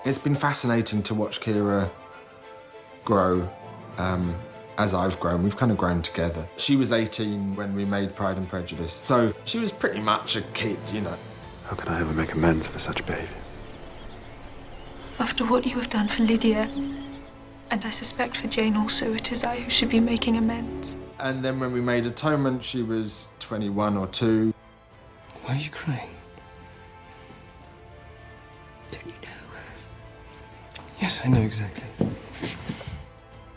It's been fascinating to watch Keira grow as I've grown. We've kind of grown together. She was 18 when we made Pride and Prejudice, so she was pretty much a kid, you know. How can I ever make amends for such behaviour? After what you have done for Lydia, and I suspect for Jane also, it is I who should be making amends. And then when we made Atonement, she was 21 or 2. Why are you crying? Don't you know? Yes, I know exactly.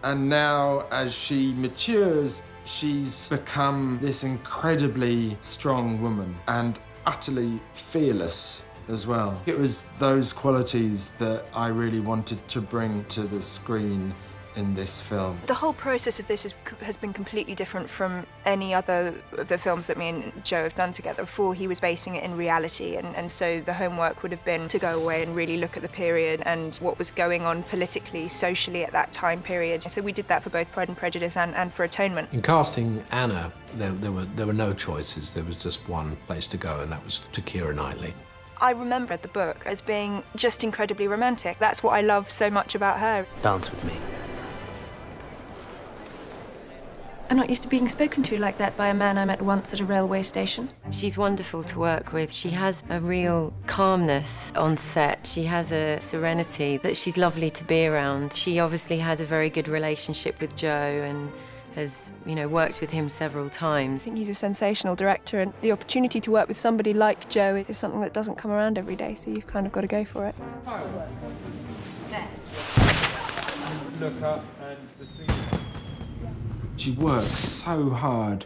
And now, as she matures, she's become this incredibly strong woman and utterly fearless as well. It was those qualities that I really wanted to bring to the screen in this film. The whole process of this has been completely different from any other of the films that me and Joe have done together. Before, he was basing it in reality, and so the homework would have been to go away and really look at the period and what was going on politically, socially at that time period. So we did that for both Pride and Prejudice and for Atonement. In casting Anna, there were no choices. There was just one place to go, and that was to Keira Knightley. I remember the book as being just incredibly romantic. That's what I love so much about her. Dance with me. I'm not used to being spoken to like that by a man I met once at a railway station. She's wonderful to work with. She has a real calmness on set. She has a serenity that she's lovely to be around. She obviously has a very good relationship with Joe and has, worked with him several times. I think he's a sensational director, and the opportunity to work with somebody like Joe is something that doesn't come around every day, so you've kind of got to go for it. Look up and the scene. She works so hard.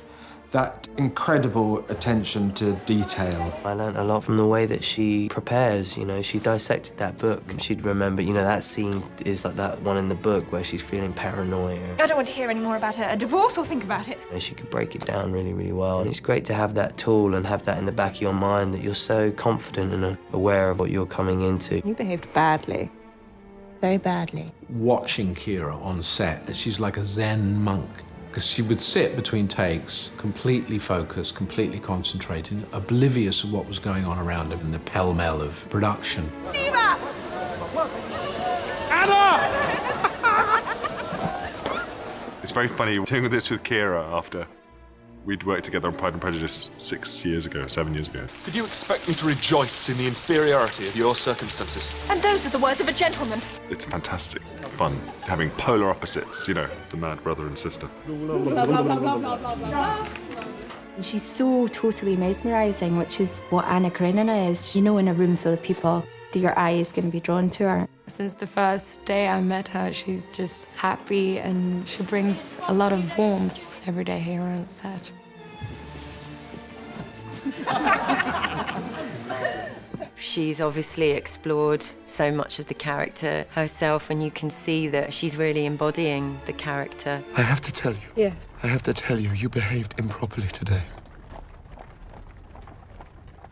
That incredible attention to detail. I learned a lot from the way that she prepares, she dissected that book. She'd remember, that scene is like that one in the book where she's feeling paranoia. I don't want to hear any more about a divorce or think about it. And she could break it down really, really well. And it's great to have that tool and have that in the back of your mind, that you're so confident and aware of what you're coming into. You behaved badly. Very badly. Watching Keira on set, she's like a Zen monk. Because she would sit between takes, completely focused, completely concentrated, oblivious of what was going on around her in the pell-mell of production. Steva! It's very funny doing this with Kiera after we'd worked together on Pride and Prejudice 7 years ago. Did you expect me to rejoice in the inferiority of your circumstances? And those are the words of a gentleman. It's fantastic fun having polar opposites, the mad brother and sister. She's so totally mesmerising, which is what Anna Karenina is. In a room full of people, your eye is going to be drawn to her. Since the first day I met her, she's just happy, and she brings a lot of warmth every day here on set. She's obviously explored so much of the character herself, and you can see that she's really embodying the character. I have to tell you. Yes. I have to tell you, you behaved improperly today.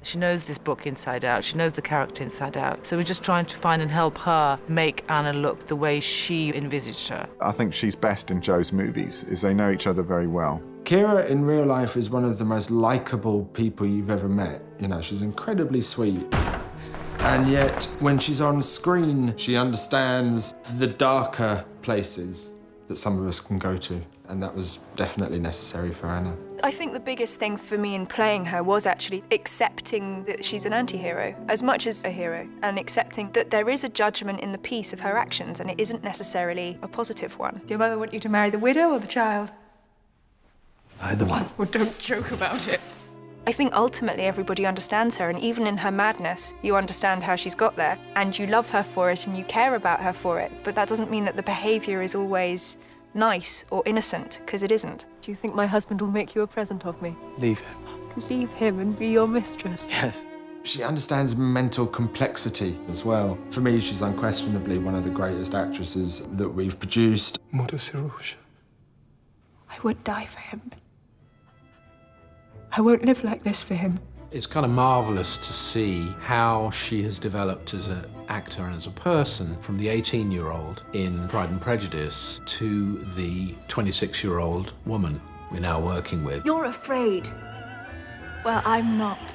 She knows this book inside out. She knows the character inside out. So we're just trying to find and help her make Anna look the way she envisaged her. I think she's best in Joe's movies, is they know each other very well. Keira in real life is one of the most likeable people you've ever met. She's incredibly sweet. And yet, when she's on screen, she understands the darker places that some of us can go to. And that was definitely necessary for Anna. I think the biggest thing for me in playing her was actually accepting that she's an anti-hero as much as a hero, and accepting that there is a judgment in the piece of her actions, and it isn't necessarily a positive one. Do your mother want you to marry the widow or the child? Either one. Well, don't joke about it. I think ultimately everybody understands her, and even in her madness, you understand how she's got there, and you love her for it, and you care about her for it, but that doesn't mean that the behaviour is always nice or innocent, because it isn't. Do you think my husband will make you a present of me? Leave him. Leave him and be your mistress? Yes. She understands mental complexity as well. For me, she's unquestionably one of the greatest actresses that we've produced. Mother Sirouche. I would die for him. I won't live like this for him. It's kind of marvellous to see how she has developed as an actor and as a person, from the 18-year-old in Pride and Prejudice to the 26-year-old woman we're now working with. You're afraid. Well, I'm not.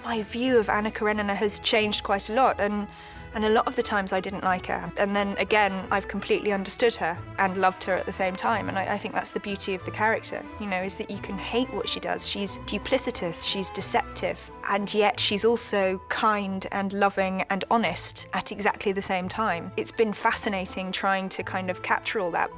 My view of Anna Karenina has changed quite a lot, and And a lot of the times I didn't like her. And then again, I've completely understood her and loved her at the same time. And I think that's the beauty of the character, you know, is that you can hate what she does. She's duplicitous, she's deceptive, and yet she's also kind and loving and honest at exactly the same time. It's been fascinating trying to kind of capture all that.